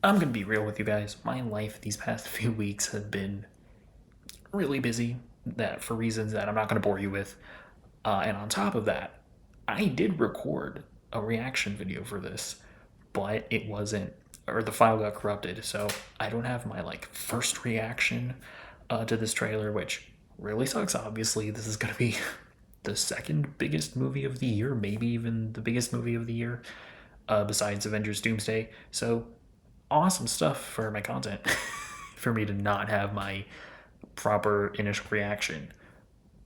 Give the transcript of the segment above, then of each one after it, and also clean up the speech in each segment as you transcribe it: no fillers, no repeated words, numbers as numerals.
I'm gonna be real with you guys. My life these past few weeks have been really busy, that for reasons that I'm not gonna bore you with. And on top of that, I did record a reaction video for this, but it wasn't, or the file got corrupted, so I don't have my first reaction to this trailer, which really sucks. Obviously, this is gonna be the second biggest movie of the year, maybe even the biggest movie of the year, besides Avengers Doomsday. So awesome stuff for my content for me to not have my proper initial reaction.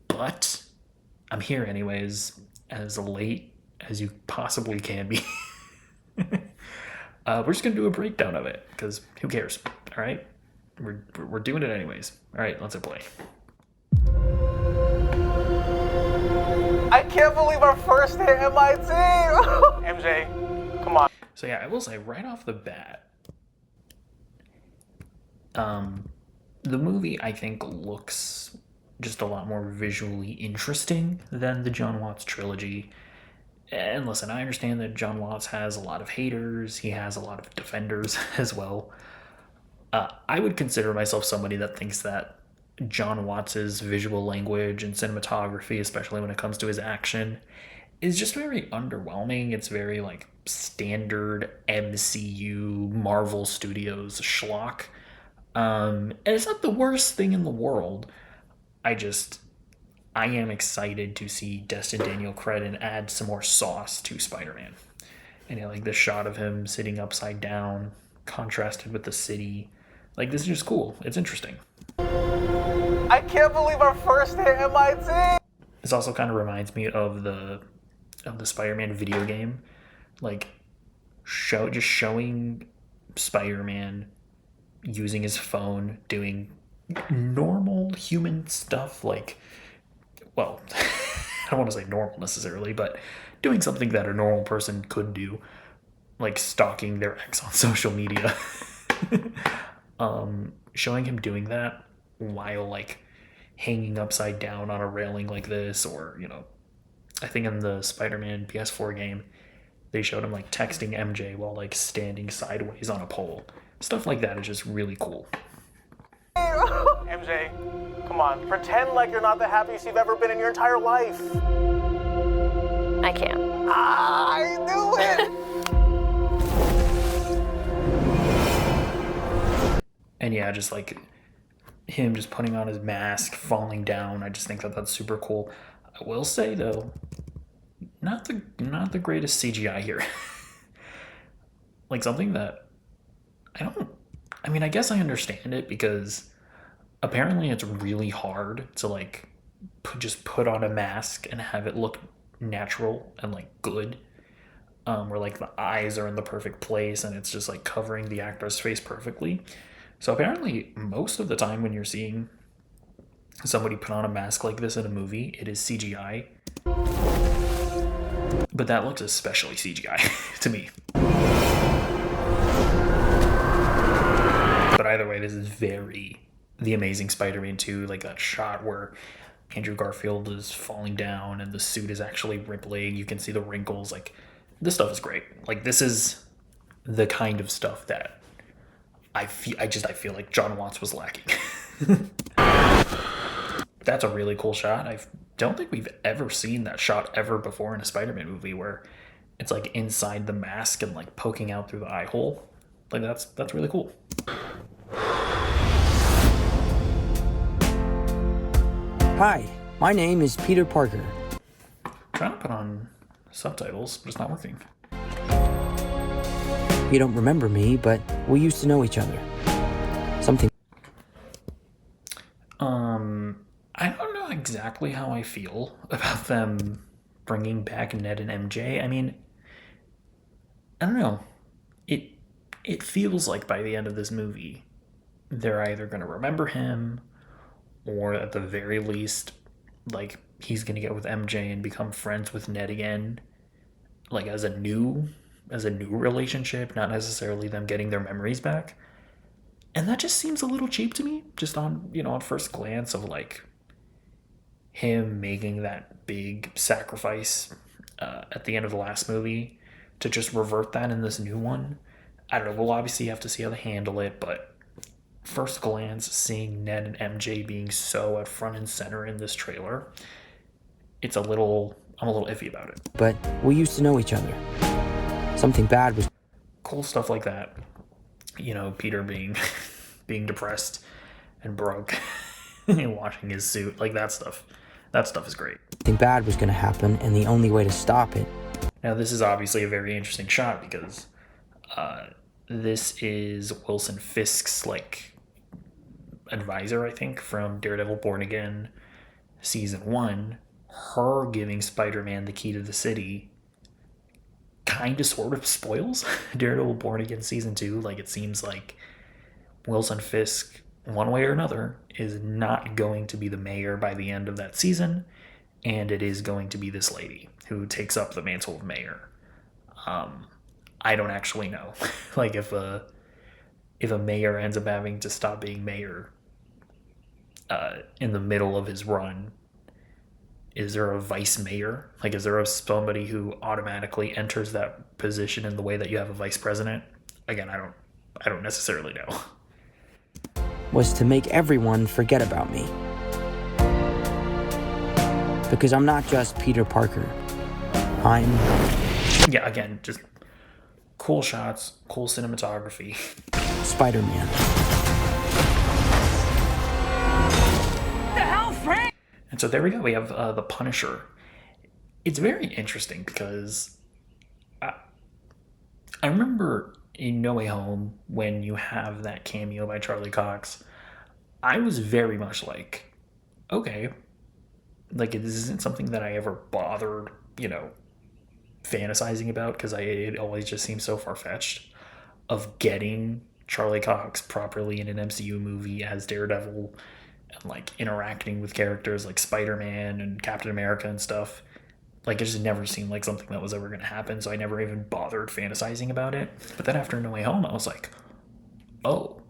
But I'm here anyways, as late as you possibly can be. We're just gonna do a breakdown of it because who cares? All right, we're doing it anyways. All right, let's hit play. I can't believe our first hit MIT. MJ, come on. So yeah, I will say right off the bat, the movie I think looks just a lot more visually interesting than the John Watts trilogy. And listen, I understand that John Watts has a lot of haters, he has a lot of defenders as well. I would consider myself somebody that thinks that John Watts's visual language and cinematography, especially when it comes to his action, is just very underwhelming. It's very standard MCU Marvel Studios schlock. And it's not the worst thing in the world. I am excited to see Destin Daniel Cretton add some more sauce to Spider-Man. And the shot of him sitting upside down, contrasted with the city. This is just cool. It's interesting. I can't believe our first hit MIT. This also kind of reminds me of the Spider-Man video game, showing Spider-Man using his phone, doing normal human stuff, well, I don't want to say normal necessarily, but doing something that a normal person could do, like stalking their ex on social media. Showing him doing that while hanging upside down on a railing like this, or I think in the Spider-Man PS4 game, they showed him texting MJ while standing sideways on a pole. Stuff like that is just really cool. MJ, come on. Pretend like you're not the happiest you've ever been in your entire life. I can't. I knew it! And yeah, just him just putting on his mask, falling down. I just think that that's super cool. I will say though, not the greatest CGI here. Something that I guess I understand it because apparently it's really hard to just put on a mask and have it look natural and good. Where the eyes are in the perfect place and it's just covering the actor's face perfectly. So apparently most of the time when you're seeing somebody put on a mask like this in a movie, it is CGI. But that looks especially CGI to me. But either way, this is very The Amazing Spider-Man 2, that shot where Andrew Garfield is falling down and the suit is actually rippling. You can see the wrinkles. This stuff is great. This is the kind of stuff that I feel like John Watts was lacking. That's a really cool shot. I don't think we've ever seen that shot ever before in a Spider-Man movie where it's inside the mask and poking out through the eye hole. That's really cool. Hi, my name is Peter Parker. Trying to put on subtitles, but it's not working. You don't remember me, but we used to know each other. Something. I don't know exactly how I feel about them bringing back Ned and MJ. I don't know. It feels like by the end of this movie, they're either going to remember him, or at the very least, he's going to get with MJ and become friends with Ned again, as a new relationship, not necessarily them getting their memories back. And that just seems a little cheap to me, just on first glance of him making that big sacrifice at the end of the last movie to just revert that in this new one. I don't know. We'll obviously have to see how they handle it, but first glance, seeing Ned and MJ being so at front and center in this trailer, I'm a little iffy about it. But we used to know each other. Something bad was Cool stuff like that. Peter being being depressed and broke and washing his suit, like that stuff. That stuff is great. something bad was going to happen, and the only way to stop it. Now, this is obviously a very interesting shot because this is Wilson Fisk's advisor, I think, from Daredevil Born Again season 1. Her giving Spider-Man the key to the city kind of sort of spoils Daredevil Born Again season 2. Like, it seems like Wilson Fisk, one way or another, is not going to be the mayor by the end of that season, and it is going to be this lady who takes up the mantle of mayor. I don't actually know. Like, if a mayor ends up having to stop being mayor in the middle of his run, is there a vice mayor? Like, is there somebody who automatically enters that position in the way that you have a vice president? Again, I don't necessarily know. Was to make everyone forget about me. Because I'm not just Peter Parker. I'm... Yeah, again, just cool shots, cool cinematography. Spider-Man. And so there we go. We have the Punisher. It's very interesting because I remember in No Way Home when you have that cameo by Charlie Cox, I was very much like, okay, like this isn't something that I ever bothered, fantasizing about because it always just seems so far-fetched of getting Charlie Cox properly in an MCU movie as Daredevil and like interacting with characters like Spider-Man and Captain America and stuff. Like, it just never seemed like something that was ever going to happen, so I never even bothered fantasizing about it. But then after No Way Home, I was like, oh,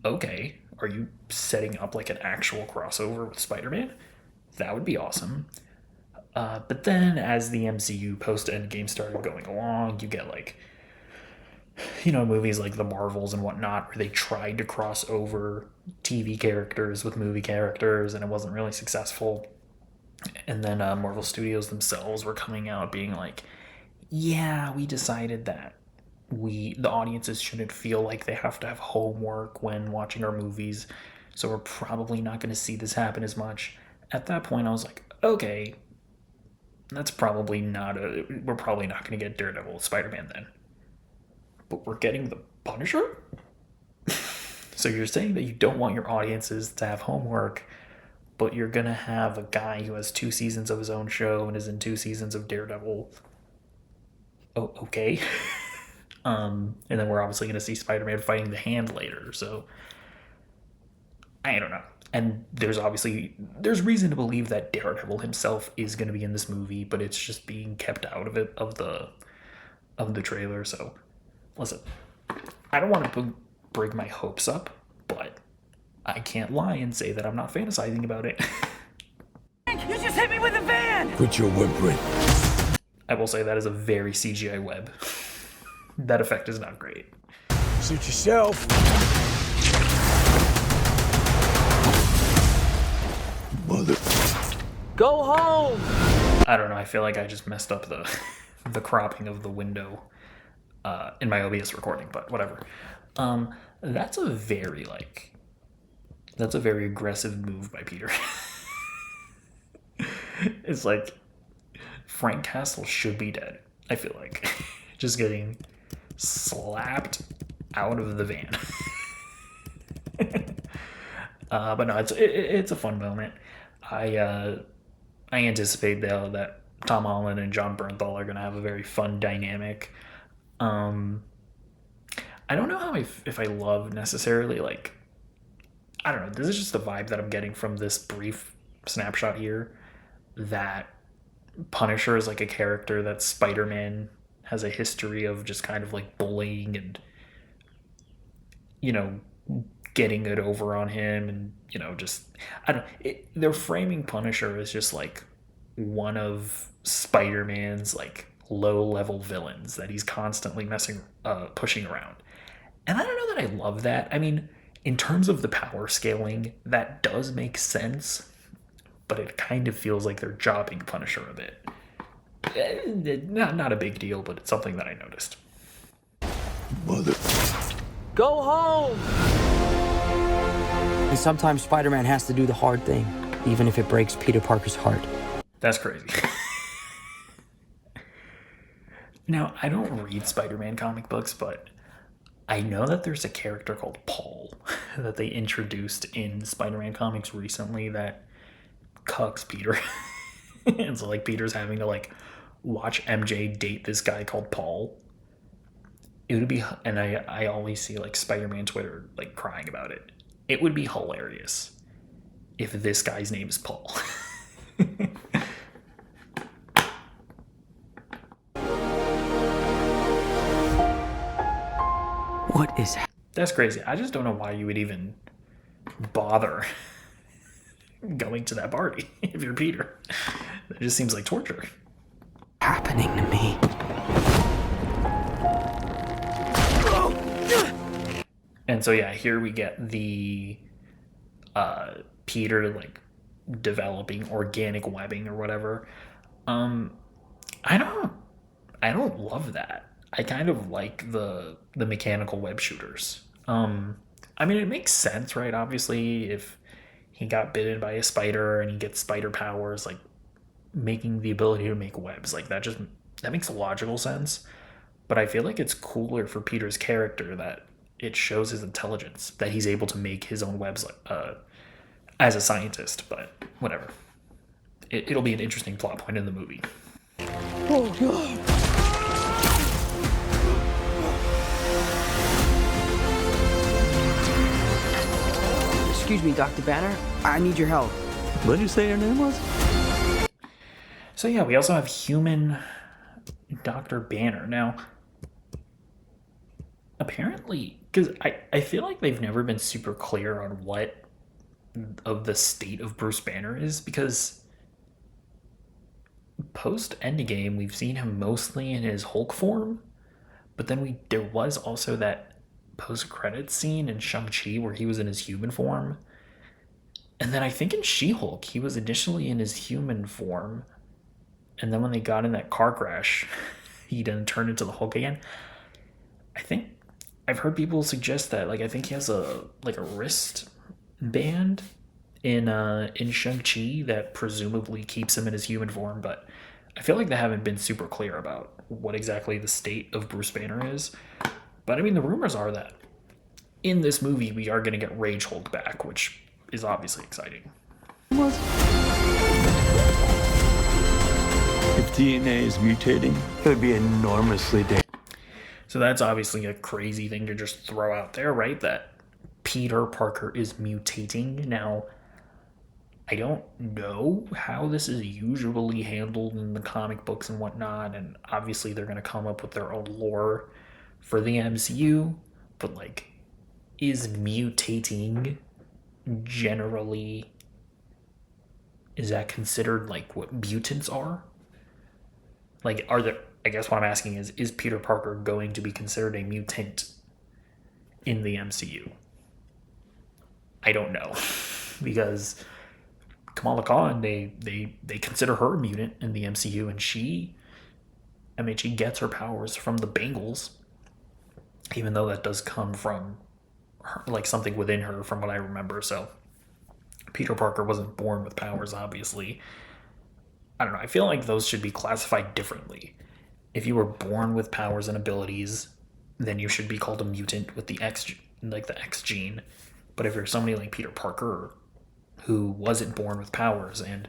okay, are you setting up like an actual crossover with Spider-Man? That would be awesome. But then as the MCU post-Endgame started going along, you get like, movies like the Marvels and whatnot, where they tried to cross over TV characters with movie characters, and it wasn't really successful. And then Marvel Studios themselves were coming out being like, yeah, we decided that the audiences shouldn't feel like they have to have homework when watching our movies, so we're probably not going to see this happen as much. At that point, I was like, okay, we're probably not going to get Daredevil with Spider-Man then. But we're getting the Punisher? So you're saying that you don't want your audiences to have homework, but you're going to have a guy who has 2 seasons of his own show and is in 2 seasons of Daredevil. Oh, okay. And then we're obviously going to see Spider-Man fighting the Hand later, so I don't know. And there's reason to believe that Daredevil himself is going to be in this movie, but it's just being kept out of it, of the trailer. So listen, I don't want to bring my hopes up, but I can't lie and say that I'm not fantasizing about it. You just hit me with a van! Quit your whimpering. I will say that is a very CGI web. That effect is not great. Suit yourself. Mother. Go home! I don't know, I feel like I just messed up the cropping of the window in my OBS recording, but whatever. That's a very aggressive move by Peter. It's like Frank Castle should be dead, I feel like. Just getting slapped out of the van. But no, it's a fun moment. I anticipate though that Tom Holland and John Bernthal are going to have a very fun dynamic. I don't know if I love necessarily, like, I don't know, this is just the vibe that I'm getting from this brief snapshot here, that Punisher is like a character that Spider-Man has a history of just kind of like bullying and, getting it over on him, and, just, I don't know, they're framing Punisher as just like one of Spider-Man's like low-level villains that he's constantly pushing around. And I don't know that I love that. I mean, in terms of the power scaling, that does make sense, but it kind of feels like they're jobbing Punisher a bit. Not a big deal, but it's something that I noticed. Mother. Go home! And sometimes Spider-Man has to do the hard thing, even if it breaks Peter Parker's heart. That's crazy. Now, I don't read Spider-Man comic books, but I know that there's a character called Paul that they introduced in Spider-Man comics recently that cucks Peter. And so, like, Peter's having to, like, watch MJ date this guy called Paul. It would be, and I always see, like, Spider-Man Twitter, like, crying about it. It would be hilarious if this guy's name is Paul. What is That's crazy. I just don't know why you would even bother going to that party if you're Peter. It just seems like torture. happening to me? And so yeah, here we get the Peter like developing organic webbing or whatever. I don't love that. I kind of like the mechanical web shooters. I mean, it makes sense, right? Obviously, if he got bitten by a spider and he gets spider powers, like making the ability to make webs, like that makes logical sense. But I feel like it's cooler for Peter's character that it shows his intelligence, that he's able to make his own webs as a scientist. But whatever, it'll be an interesting plot point in the movie. Oh, God. Excuse me, Dr. Banner. I need your help. What did you say your name was? So yeah, we also have human Dr. Banner. Now, apparently, because I feel like they've never been super clear on what of the state of Bruce Banner is, because post Endgame, we've seen him mostly in his Hulk form, but then there was also that post-credits scene in Shang-Chi where he was in his human form. And then I think in She-Hulk, he was initially in his human form, and then when they got in that car crash, he then turned into the Hulk again. I think I've heard people suggest that, like, I think he has a wrist band in Shang-Chi that presumably keeps him in his human form, but I feel like they haven't been super clear about what exactly the state of Bruce Banner is. But I mean, the rumors are that in this movie we are going to get Rage Hulk back, which is obviously exciting. If DNA is mutating, it would be enormously dangerous. So that's obviously a crazy thing to just throw out there, right? That Peter Parker is mutating. Now, I don't know how this is usually handled in the comic books and whatnot, and obviously they're going to come up with their own lore for the MCU, but like, is mutating generally, is that considered like what mutants are? Like, I guess what I'm asking is Peter Parker going to be considered a mutant in the MCU? I don't know. Because Kamala Khan, they consider her a mutant in the MCU, and she gets her powers from the Bengals, even though that does come from her, like something within her from what I remember. So Peter Parker wasn't born with powers, obviously. I don't know. I feel like those should be classified differently. If you were born with powers and abilities, then you should be called a mutant with the X gene. But if you're somebody like Peter Parker, who wasn't born with powers and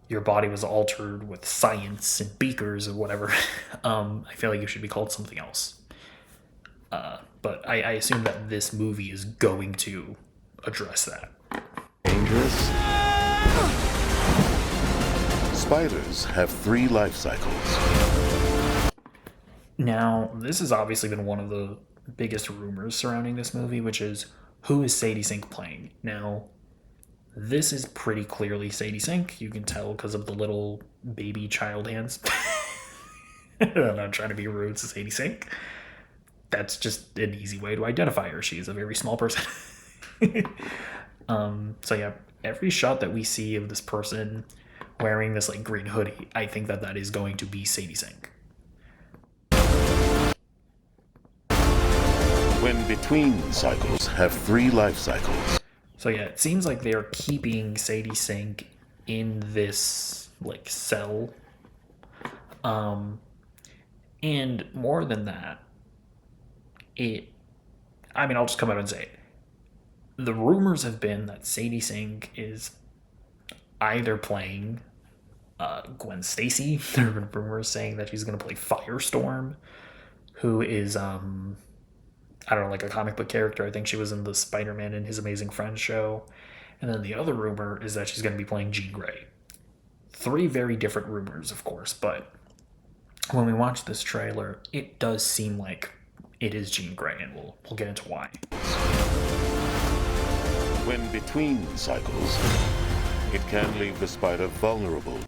your body was altered with science and beakers or whatever, I feel like you should be called something else. But I assume that this movie is going to address that. Dangerous. Spiders have 3 life cycles. Now, this has obviously been one of the biggest rumors surrounding this movie, which is, who is Sadie Sink playing? Now, this is pretty clearly Sadie Sink. You can tell because of the little baby child hands. I'm not trying to be rude to Sadie Sink. That's just an easy way to identify her. She's a very small person. So yeah, every shot that we see of this person wearing this like green hoodie, I think that is going to be Sadie Sink. When between cycles have 3 life cycles. So yeah, it seems like they're keeping Sadie Sink in this like cell. And more than that, I'll just come out and say it. The rumors have been that Sadie Sink is either playing Gwen Stacy. There have been rumors saying that she's going to play Firestorm, who is I don't know, like a comic book character. I think she was in the Spider-Man and His Amazing Friends show. And then the other rumor is that she's going to be playing Jean Grey. 3 very different rumors, of course, but when we watch this trailer, it does seem like it is Jean Grey, and we'll get into why. When between cycles, it can leave the spider vulnerable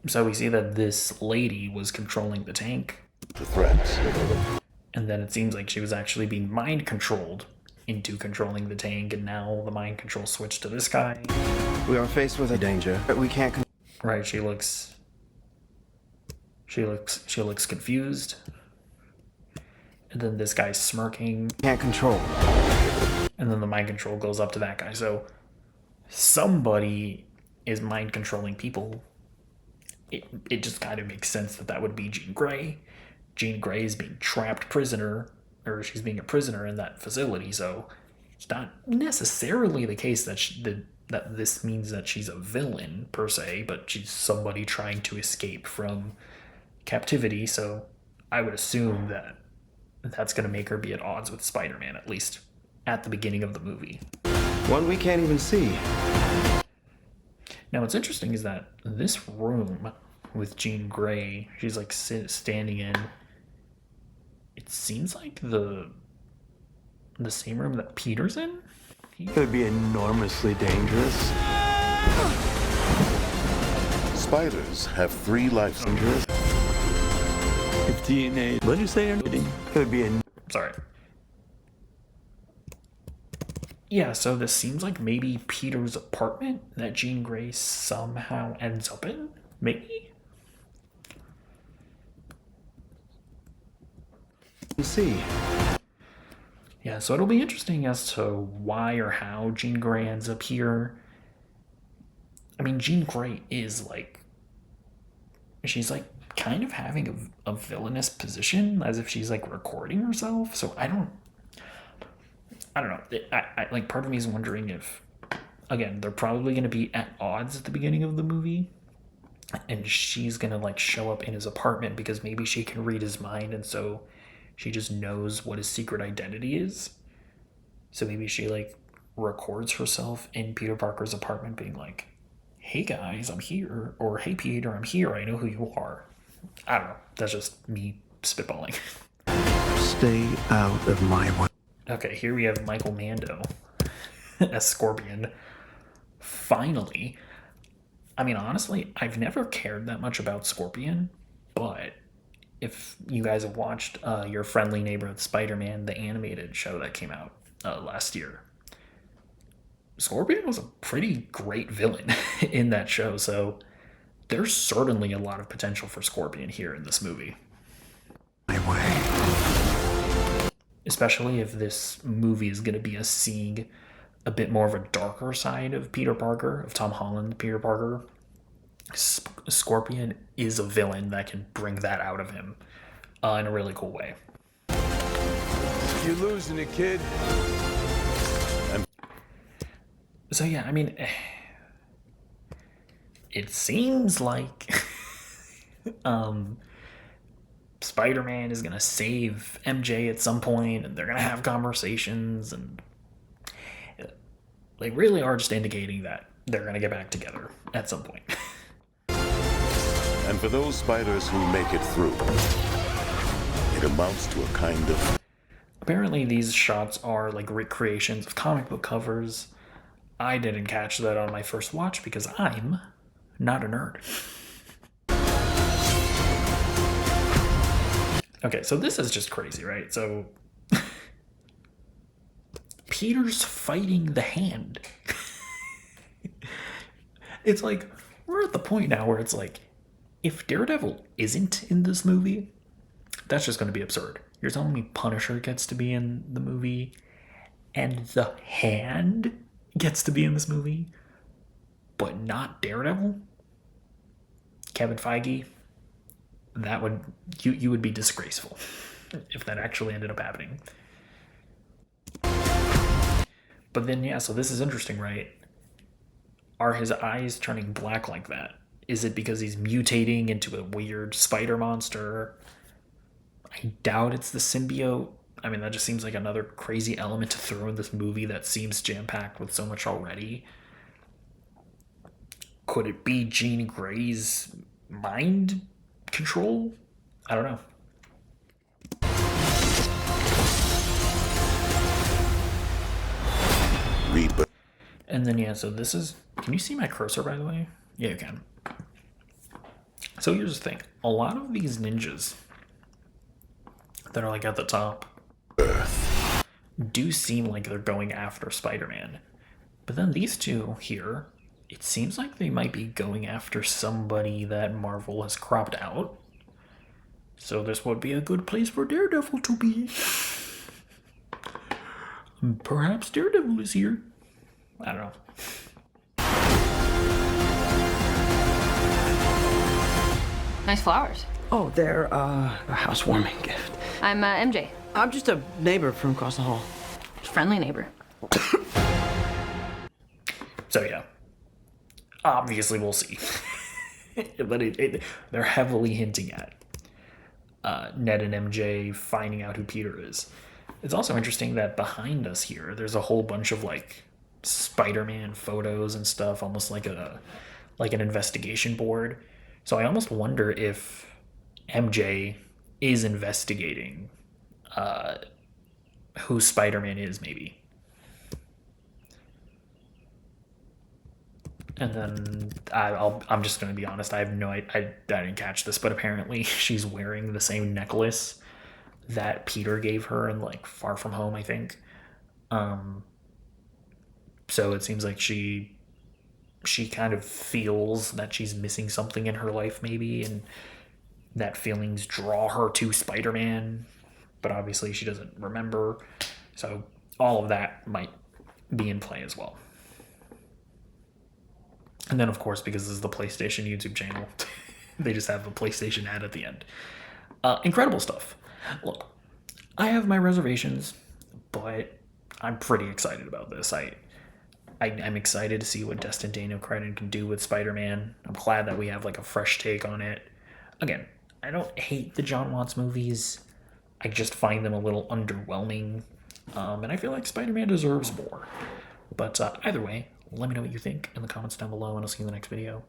So we see that this lady was controlling the tank, to threats. and then it seems like she was actually being mind controlled into controlling the tank, and now the mind control switched to this guy. We are faced with a danger, but we can't. Right? She looks confused, and then this guy's smirking, Can't control. and then the mind control goes up to that guy. So somebody is mind controlling people. It just kind of makes sense that would be Jean Grey. Jean Grey is being trapped prisoner, or she's being a prisoner in that facility. So it's not necessarily the case that that this means that she's a villain per se, but she's somebody trying to escape from captivity. So I would assume that that's going to make her be at odds with Spider-Man, at least at the beginning of the movie. One we can't even see. Now, what's interesting is that this room with Jean Grey, she's like standing in, it seems like the same room that Peter's in. Could be enormously dangerous. Spiders have 3 life cycles. If DNA. What did you say your name? Could be a. Sorry. Yeah, so this seems like maybe Peter's apartment that Jean Grey somehow ends up in? Maybe? See. Yeah, so it'll be interesting as to why or how Jean Grey ends up here. I mean, Jean Grey is like, she's like kind of having a villainous position, as if she's like recording herself. So I don't know. I like, part of me is wondering if, again, they're probably going to be at odds at the beginning of the movie, and she's going to like show up in his apartment because maybe she can read his mind, and so she just knows what his secret identity is. So maybe she like records herself in Peter Parker's apartment being like, "Hey guys, I'm here," or "Hey Peter, I'm here, I know who you are." I don't know. That's just me spitballing. Stay out of my way. Okay, here we have Michael Mando as Scorpion. Finally. I mean, honestly, I've never cared that much about Scorpion, but if you guys have watched Your Friendly Neighborhood Spider-Man, the animated show that came out last year, Scorpion was a pretty great villain in that show, so there's certainly a lot of potential for Scorpion here in this movie. My way. Especially if this movie is going to be us seeing a bit more of a darker side of Peter Parker, of Tom Holland Peter Parker. Scorpion is a villain that can bring that out of him in a really cool way. You're losing it, kid. So yeah, I mean, it seems like Spider-Man is going to save MJ at some point, and they're going to have conversations, and they really are just indicating that they're going to get back together at some point. And for those spiders who make it through, it amounts to a kind of... Apparently these shots are like recreations of comic book covers. I didn't catch that on my first watch because I'm not a nerd. Okay, so this is just crazy, right? So Peter's fighting the Hand. It's like, we're at the point now where it's like, if Daredevil isn't in this movie, that's just going to be absurd. You're telling me Punisher gets to be in the movie and the Hand gets to be in this movie, but not Daredevil? Kevin Feige, that would, you would be disgraceful if that actually ended up happening. But then, yeah, so this is interesting, right? Are his eyes turning black like that? Is it because he's mutating into a weird spider monster? I doubt it's the symbiote. I mean, that just seems like another crazy element to throw in this movie that seems jam-packed with so much already. Could it be Jean Grey's mind control? I don't know. Rebirth. And then, yeah, so this is... Can you see my cursor, by the way? Yeah, you can. So here's the thing. A lot of these ninjas that are, like, at the top do seem like they're going after Spider-Man. But then these two here, it seems like they might be going after somebody that Marvel has cropped out. So this would be a good place for Daredevil to be. Perhaps Daredevil is here. I don't know. Nice flowers. Oh, they're a housewarming gift. I'm MJ. I'm just a neighbor from across the hall. Friendly neighbor. So yeah, obviously we'll see. But they're heavily hinting at Ned and MJ finding out who Peter is. It's also interesting that behind us here, there's a whole bunch of like Spider-Man photos and stuff, almost like an investigation board. So I almost wonder if MJ is investigating who Spider-Man is, maybe. And then I'm just going to be honest, I have no idea, I didn't catch this, but apparently she's wearing the same necklace that Peter gave her in like Far From Home, I think. So it seems like she kind of feels that she's missing something in her life, maybe, and that feelings draw her to Spider-Man, but obviously she doesn't remember. So all of that might be in play as well. And then, of course, because this is the PlayStation YouTube channel, they just have a PlayStation ad at the end. Incredible stuff. Look, I have my reservations, but I'm pretty excited about this. I'm excited to see what Destin Daniel Cretton can do with Spider-Man. I'm glad that we have like a fresh take on it. Again, I don't hate the John Watts movies. I just find them a little underwhelming. And I feel like Spider-Man deserves more. But either way, let me know what you think in the comments down below, and I'll see you in the next video.